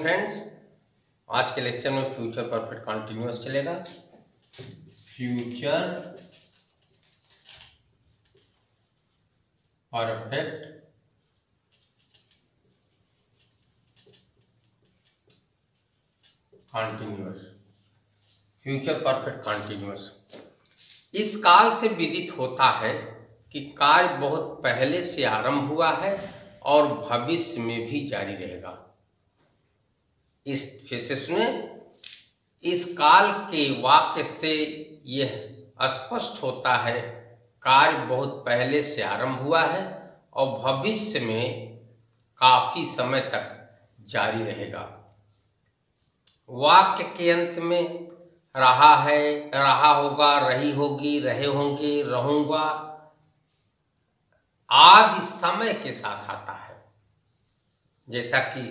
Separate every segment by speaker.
Speaker 1: Friends, आज के lecture में फ्यूचर परफेक्ट कंटिन्यूअस चलेगा। Future perfect continuous, future perfect continuous इस काल से विदित होता है कि कार्य बहुत पहले से आरंभ हुआ है और भविष्य में भी जारी रहेगा। इस फिर से सुने, इस काल के वाक्य से यह स्पष्ट होता है कार्य बहुत पहले से आरंभ हुआ है और भविष्य में काफी समय तक जारी रहेगा। वाक्य के अंत में रहा है, रहा होगा, रही होगी, रहे होंगे, रहूंगा आदि समय के साथ आता है। जैसा कि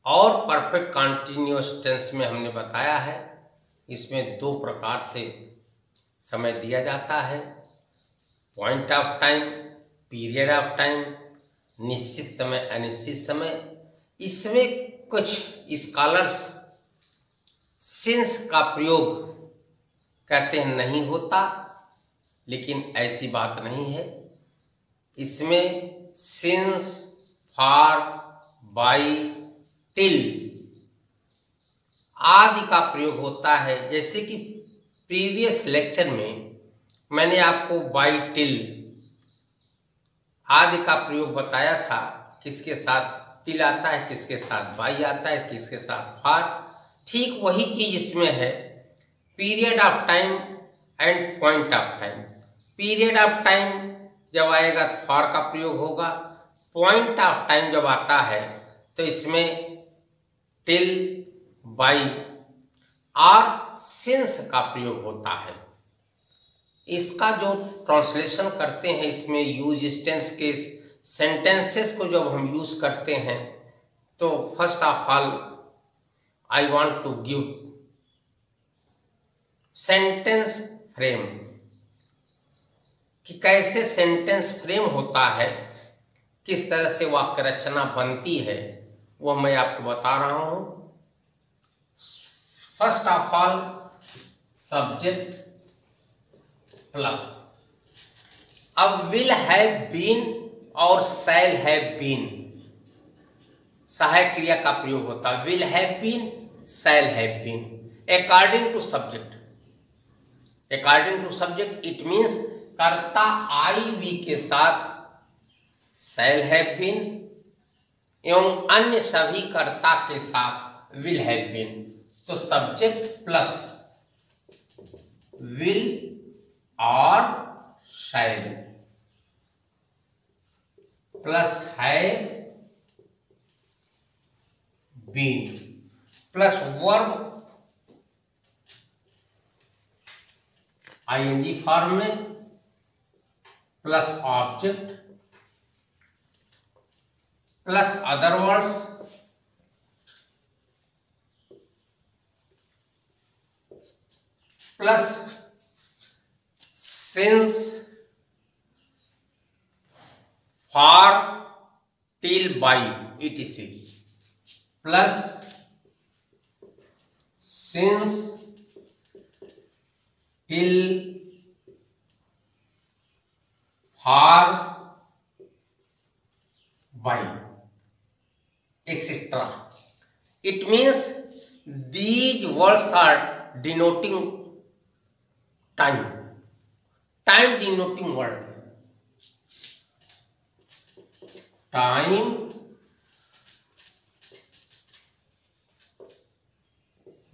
Speaker 1: और परफेक्ट कंटिन्यूअस टेंस में हमने बताया है, इसमें दो प्रकार से समय दिया जाता है, point of time, period of time, निश्चित समय, अनिश्चित समय। इसमें कुछ स्कॉलर्स सिंस का प्रयोग कहते हैं नहीं होता, लेकिन ऐसी बात नहीं है। इसमें सिंस, फॉर, बाई, टिल आदि का प्रयोग होता है। जैसे कि प्रीवियस लेक्चर में मैंने आपको बाई, टिल आदि का प्रयोग बताया था, किसके साथ टिल आता है, किसके साथ बाई आता है, किसके साथ फॉर। ठीक वही चीज इसमें है, period of time and point of time. Period of time जब आएगा तो फॉर का प्रयोग होगा, पॉइंट ऑफ टाइम जब आता है तो इसमें टिल, बाई और सिंस का प्रयोग होता है। इसका जो ट्रांसलेशन करते हैं, इसमें यूज टेंस के सेंटेंसेस को जब हम यूज करते हैं तो first of all I want to give sentence frame, कि कैसे सेंटेंस फ्रेम होता है, किस तरह से वाक्य रचना बनती है, वो मैं आपको बता रहा हूं। First of all subject plus, अब विल हैव बीन और शैल हैव बीन सहायक क्रिया का प्रयोग होता है। Will have been, shall have been according to subject. According to subject it means कर्ता आई वी के साथ शैल हैव बीन एवं अन्य सभी कर्ता के साथ विल हैव बीन। तो सब्जेक्ट प्लस विल और shall plus have been plus verb ING form में plus object plus other words plus since, for, till, by etc plus since, till, for, by etc. It means these words are denoting time, time denoting word, time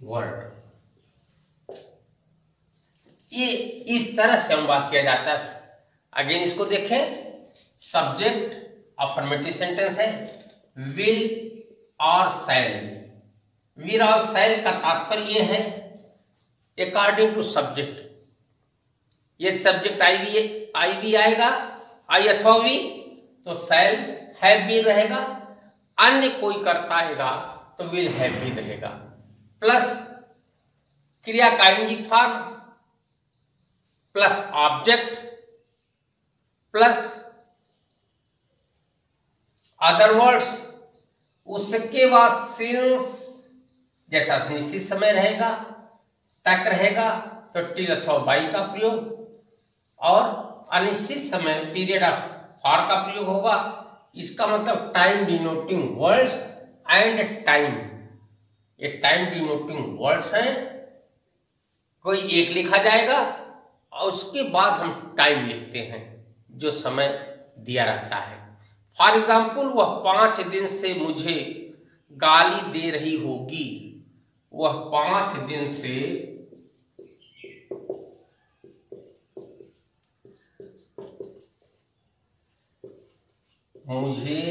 Speaker 1: word। ये इस तरह से हम बात किया जाता है। अगेन इसको देखें, सब्जेक्ट अफर्मेटिव सेंटेंस है, विल और शैल। विल और शैल का तात्पर्य यह है अकॉर्डिंग टू सब्जेक्ट। यदि सब्जेक्ट आई वी आएगा, आई अथवा वी, तो शैल हैव बीन रहेगा। अन्य कोई कर्ता आएगा तो विल हैव बीन रहेगा। प्लस क्रिया का ING form plus object plus other words, उसके बाद सिंस, जैसा निश्चित समय रहेगा, तक रहेगा तो टिल अथवा बाई का प्रयोग, और अनिश्चित समय पीरियड ऑफ फॉर का प्रयोग होगा। इसका मतलब time denoting words and time, ये टाइम डिनोटिंग वर्ड्स हैं, कोई एक लिखा जाएगा और उसके बाद हम टाइम लिखते हैं जो समय दिया रहता है। फॉर एग्जाम्पल, वह 5 दिन से मुझे गाली दे रही होगी, वह 5 दिन से मुझे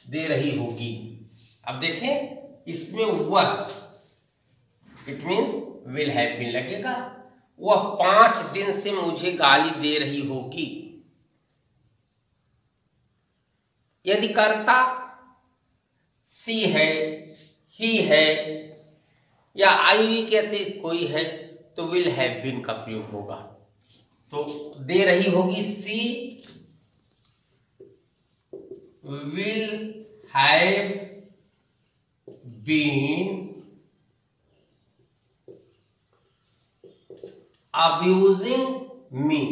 Speaker 1: दे रही होगी। अब देखें इसमें वह, it means will have been लगेगा। वह 5 दिन से मुझे गाली दे रही होगी। यदि कर्ता सी है, ही है या आई वी के अतिरिक्त कोई है तो विल हैव बीन का प्रयोग होगा। तो दे रही होगी, she will have been abusing me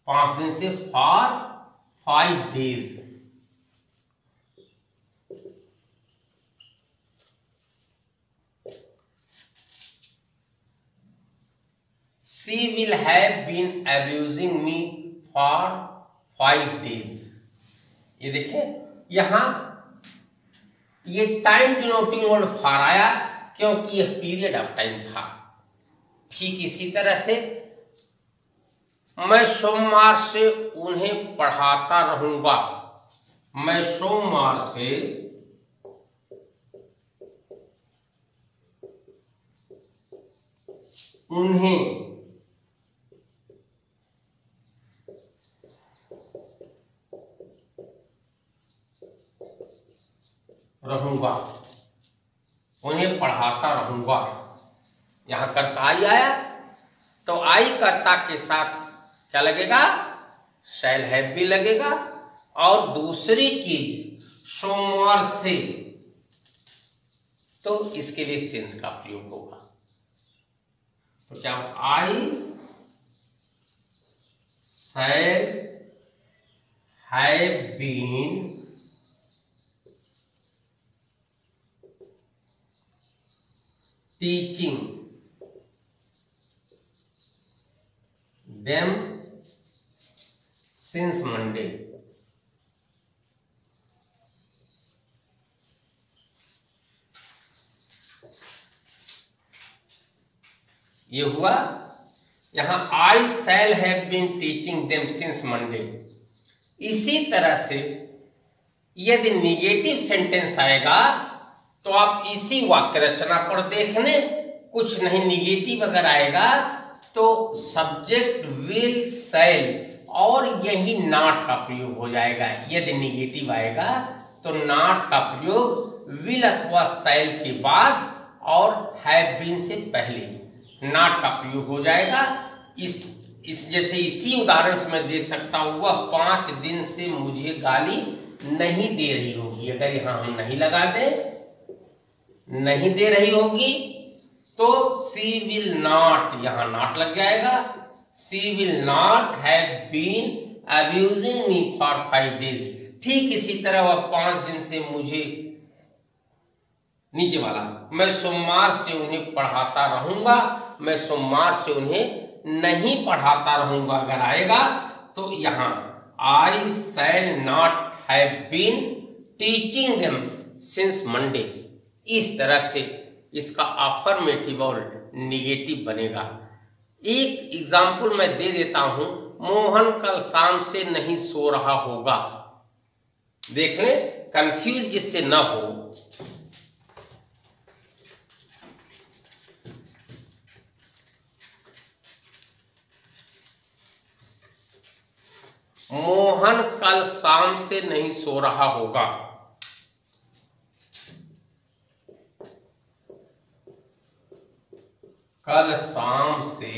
Speaker 1: 5 दिन से, for 5 days। She will have been abusing me for 5 days। ये देखिए यहां ये टाइम डिनोटिंग वर्ड फॉर आया क्योंकि यह पीरियड ऑफ टाइम था। ठीक इसी तरह से मैं सोमवार से उन्हें पढ़ाता रहूंगा, मैं सोमवार से उन्हें रहूंगा, उन्हें पढ़ाता रहूंगा। यहां कर्ता आई आया तो आई कर्ता के साथ क्या लगेगा, शैल हैव भी लगेगा। और दूसरी चीज सोमवार से, तो इसके लिए सिंस का प्रयोग होगा। तो क्या I shall have been teaching them since Monday। ये हुआ यहां I shall have been teaching them since Monday. इसी तरह से यदि निगेटिव सेंटेंस आएगा तो आप इसी वाक्य रचना पर देख लें, कुछ नहीं निगेटिव अगर आएगा तो सब्जेक्ट विल शैल और यही नॉट का प्रयोग हो जाएगा। यदि निगेटिव आएगा तो नॉट का प्रयोग विल अथवा शैल के बाद और हैव बीन से पहले नॉट का प्रयोग हो जाएगा। इस जैसे इसी उदाहरण से मैं देख सकता हूं, वह 5 दिन से मुझे गाली नहीं दे रही होगी। अगर यहां हम नहीं लगा दें, नहीं दे रही होगी, तो सी विल नॉट, यहां नॉट लग जाएगा। She will not have been abusing me for 5 days। ठीक इसी तरह वह 5 दिन से मुझे, नीचे वाला, मैं सोमवार से उन्हें पढ़ाता रहूंगा, मैं सोमवार से उन्हें नहीं पढ़ाता रहूंगा अगर आएगा तो यहां I shall not have been teaching them since Monday. इस तरह से इसका अफर्मेटिव और निगेटिव बनेगा। एक एग्जाम्पल मैं दे देता हूं, मोहन कल शाम से नहीं सो रहा होगा। देख लें, कंफ्यूज जिससे न हो। मोहन कल शाम से नहीं सो रहा होगा। कल शाम से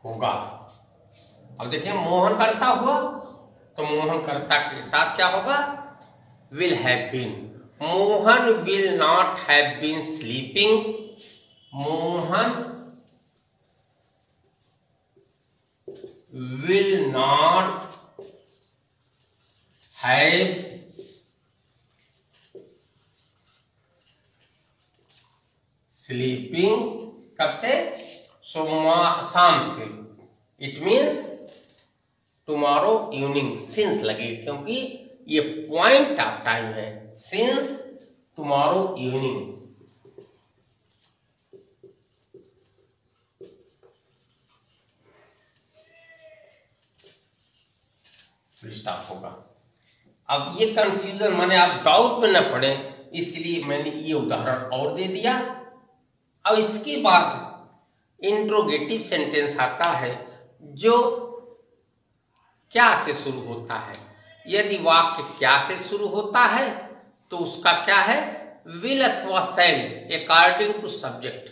Speaker 1: होगा। अब देखिए मोहन करता हुआ, तो मोहन करता के साथ क्या होगा, will have been. Mohan will not have been sleeping, Mohan will not have sleeping, कब से, शाम से। It means tomorrow evening, since लगे क्योंकि ये पॉइंट ऑफ टाइम है, सिंस टुमारो इवनिंग। स्टॉप होगा। अब ये कंफ्यूजन माने आप डाउट में न पड़े, इसलिए मैंने ये उदाहरण और दे दिया। अब इसके बाद इंट्रोगेटिव सेंटेंस आता है जो क्या से शुरू होता है। यदि वाक्य क्या से शुरू होता है तो उसका क्या है, विल अथवा शैल अकॉर्डिंग टू सब्जेक्ट।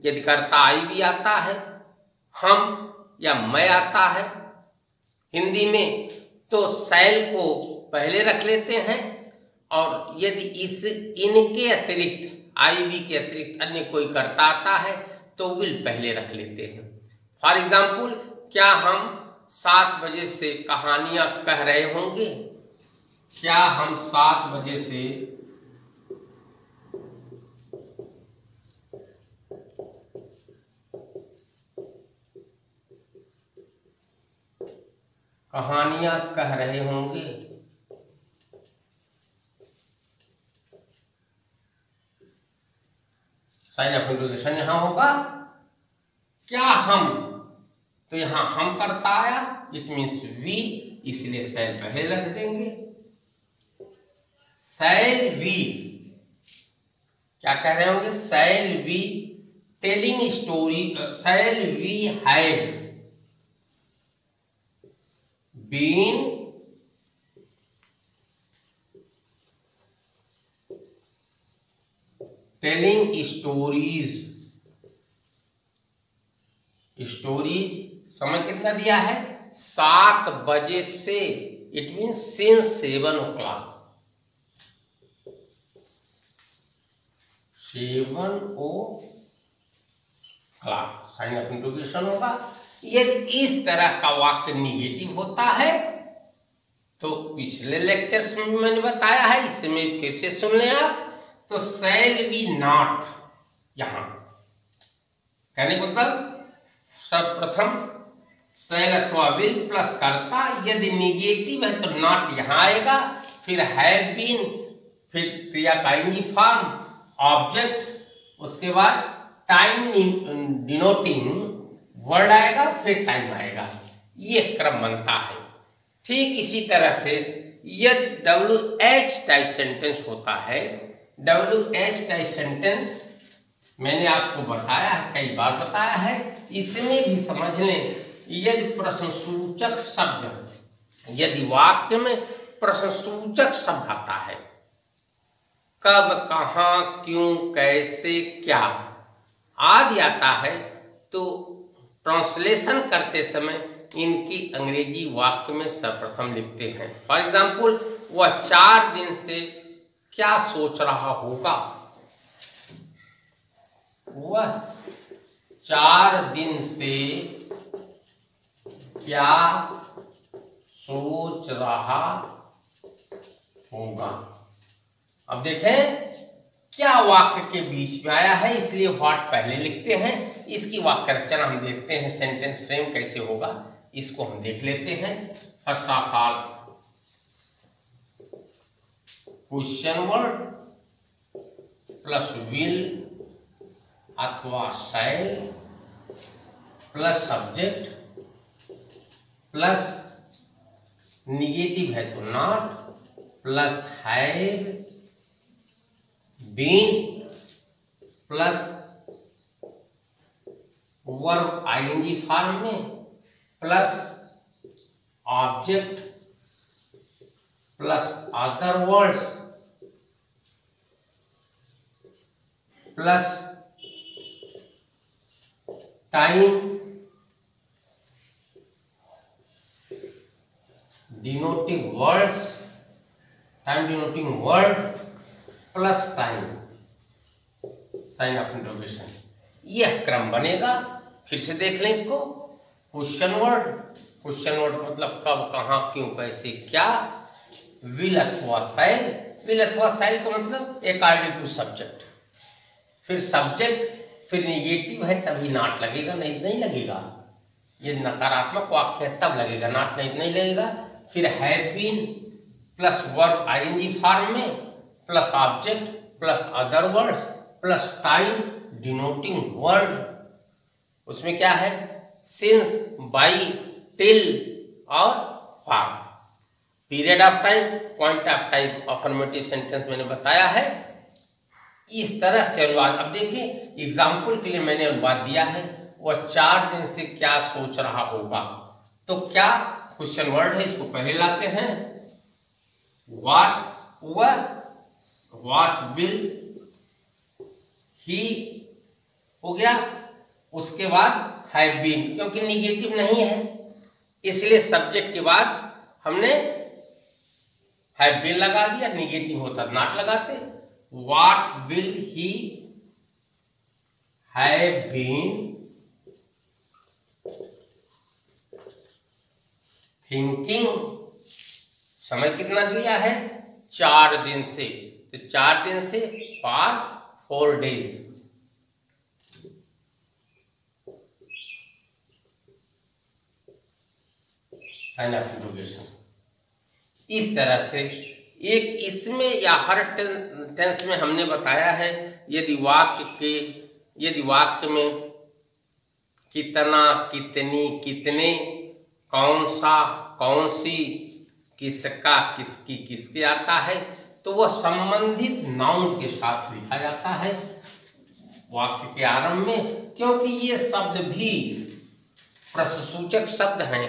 Speaker 1: यदि कर्ता आई भी आता है, हम या मैं आता है हिंदी में, तो शैल को पहले रख लेते हैं, और यदि इनके अतिरिक्त आई भी के अतिरिक्त अन्य कोई कर्ता आता है तो विल पहले रख लेते हैं। फॉर एग्जाम्पल, क्या हम 7 बजे से कहानियां कह रहे होंगे, क्या हम 7 बजे से कहानियां कह रहे होंगे, साइन ऑफ इंट्रोगेशन यहां होगा। क्या हम, तो यहां हम करता आया, इट मीन्स वी, इसलिए शैल पहले रख देंगे। शैल वी क्या कह रहे होंगे, shall we telling story, shall we have been telling stories. Stories समय कितना दिया है, 7 बजे से, it mean since 7 o'clock, 7 o'clock, sign of interrogation होगा। यदि इस तरह का वाक्य निगेटिव होता है तो पिछले लेक्चर्स में मैंने बताया है, इसमें फिर से सुन लें आप। तो शैल बी नॉट, यहां कहने को मतलब सर्वप्रथम शैल अथवा विल प्लस कर्ता, यदि निगेटिव है तो नॉट यहां आएगा, फिर हैव बीन, फिर क्रिया का इंगी फॉर्म, ऑब्जेक्ट, उसके बाद टाइम डिनोटिंग वर्ड आएगा, फिर टाइम आएगा। ये क्रम बनता है। ठीक इसी तरह से यदि WH टाइप सेंटेंस होता है, WH टाइप सेंटेंस मैंने आपको बताया है, कई बार बताया है, इसमें भी समझ लें, यदि प्रश्नसूचक शब्द, यदि वाक्य में प्रश्नसूचक शब्द आता है, कब, कहाँ, क्यों, कैसे, क्या आदि आता है, तो ट्रांसलेशन करते समय इनकी अंग्रेजी वाक्य में सर्वप्रथम लिखते हैं। फॉर एग्जाम्पल, वह 4 दिन से क्या सोच रहा होगा, वह 4 दिन से क्या सोच रहा होगा। अब देखें क्या वाक्य के बीच में आया है, इसलिए व्हाट पहले लिखते हैं। इसकी वाक्य रचना हम देखते हैं, सेंटेंस फ्रेम कैसे होगा इसको हम देख लेते हैं। First of all question word plus will अथवा shall plus subject plus negative है तो not plus have been plus verb ING form में plus object plus other words plus time denoting words, time denoting word plus time sign of interrogation, यह क्रम बनेगा। फिर से देख लें इसको। क्वेश्चन वर्ड, क्वेश्चन वर्ड मतलब कब, कहाँ, क्यों, कैसे, क्या। विल अथवा शैल, विल अथवा शैल का मतलब अकॉर्डिंग टू सब्जेक्ट। फिर सब्जेक्ट, फिर निगेटिव है तभी नॉट लगेगा, नहीं लगेगा। ये नकारात्मक वाक्य है तब लगेगा, नॉट नहीं लगेगा। फिर have been plus verb ING form में plus object plus other words plus time denoting word. उसमें क्या है, सिंस, बाई, टिल और for. Period of time, point of time, affirmative sentence मैंने बताया है। इस तरह से अनुवाद, अब देखिए एग्जाम्पल के लिए मैंने अनुवाद दिया है। वह 4 दिन से क्या सोच रहा होगा, तो क्या क्वेश्चन वर्ड है, इसको पहले लाते हैं। व्हाट विल ही हो गया। उसके बाद हैव बीन, क्योंकि निगेटिव नहीं है इसलिए सब्जेक्ट के बाद हमने हैव बीन लगा दिया। निगेटिव होता नॉट लगाते। What will he have been thinking. समय कितना दिया है, 4 दिन से, तो 4 दिन से for 4 days। Sign of interrogation. इस तरह से एक इसमें या हर टेंस में हमने बताया है, यदि वाक्य में कितना, कितनी, कितने, कौन सा, कौन सी, किसका, किसकी, किसके आता है, तो वह संबंधित नाउन के साथ लिखा जाता है वाक्य के आरंभ में, क्योंकि ये शब्द भी प्रश्नसूचक शब्द हैं।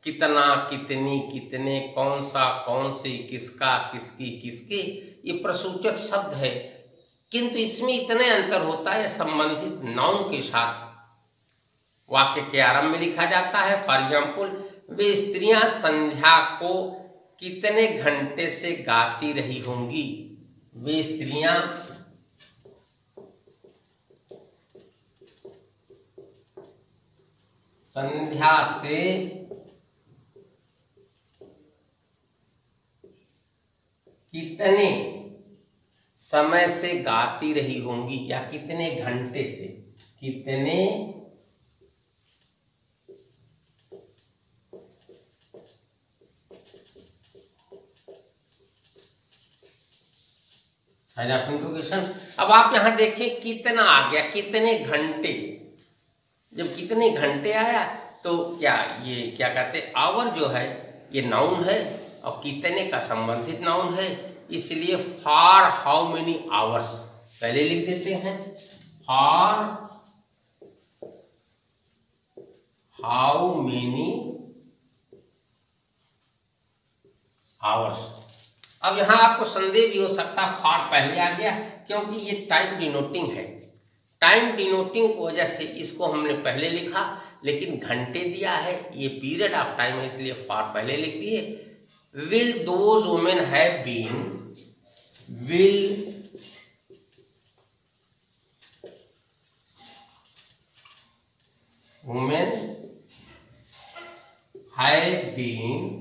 Speaker 1: कितना, कितनी, कितने, कौन सा, कौन सी, किसका, किसकी, किसके, ये प्रश्नसूचक शब्द है। किंतु इसमें इतने अंतर होता है, संबंधित नाउन के साथ वाक्य के आरंभ में लिखा जाता है। फॉर एग्जाम्पल, वे स्त्रियां संध्या को कितने घंटे से गाती रही होंगी। वे स्त्रियां संध्या से कितने समय से गाती रही होंगी, या कितने घंटे से, कितने साइन ऑफ इंटरोगेशन। अब आप यहां देखें कितना आ गया, कितने घंटे। जब कितने घंटे आया तो क्या ये क्या कहते हैं, आवर जो है ये नाउन है और कितने का संबंधित नाउन है, इसलिए फॉर हाउ मेनी आवर्स पहले लिख देते हैं। For how many hours. अब यहां आपको संदेह भी हो सकता है, फॉर पहले आ गया क्योंकि ये टाइम डिनोटिंग है। टाइम डिनोटिंग की वजह से इसको हमने पहले लिखा, लेकिन घंटे दिया है, ये पीरियड ऑफ टाइम है, इसलिए फॉर पहले लिख दिए। Will those women have been, will women have been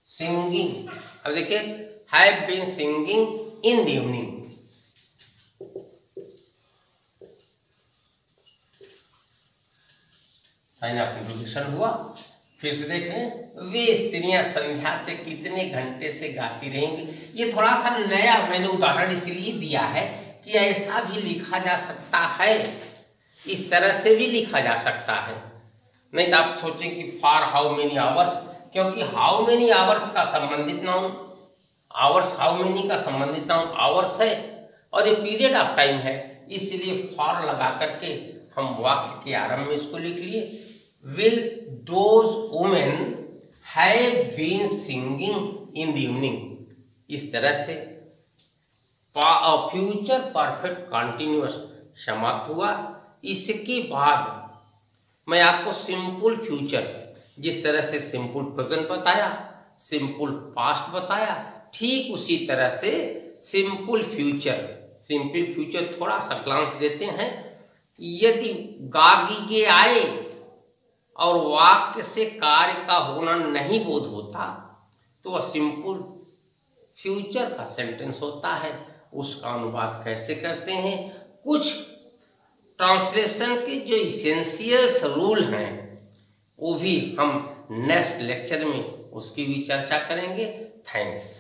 Speaker 1: singing. अब देखिए, have been singing in the evening. Sign of introduction हुआ। फिर से देख लें, वे स्त्रियां संध्या से कितने घंटे से गाती रहेंगी। ये थोड़ा सा नया मैंने उदाहरण इसलिए दिया है कि ऐसा भी लिखा जा सकता है, इस तरह से भी लिखा जा सकता है। नहीं तो आप सोचें कि फॉर हाउ मेनी आवर्स, क्योंकि हाउ मेनी आवर्स का संबंधित नाउन, आवर्स हाउ मेनी का संबंधित नाउन आवर्स है और ये पीरियड ऑफ टाइम है, इसलिए फॉर लगा करके हम वाक्य के आरंभ में इसको लिख लिए। Will those women have been singing in the evening. इस तरह से फ्यूचर परफेक्ट कंटिन्यूअस समाप्त हुआ। इसके बाद मैं आपको सिंपल फ्यूचर, जिस तरह से सिंपल प्रेजेंट बताया, सिंपल पास्ट बताया, ठीक उसी तरह से सिंपल फ्यूचर थोड़ा सा ग्लांस देते हैं। यदि गागीगे आए और वाक्य से कार्य का होना नहीं बोध होता तो वह सिंपल फ्यूचर का सेंटेंस होता है। उसका अनुवाद कैसे करते हैं, कुछ ट्रांसलेशन के जो इसेंशियल्स रूल हैं वो भी हम नेक्स्ट लेक्चर में उसकी भी चर्चा करेंगे। थैंक्स।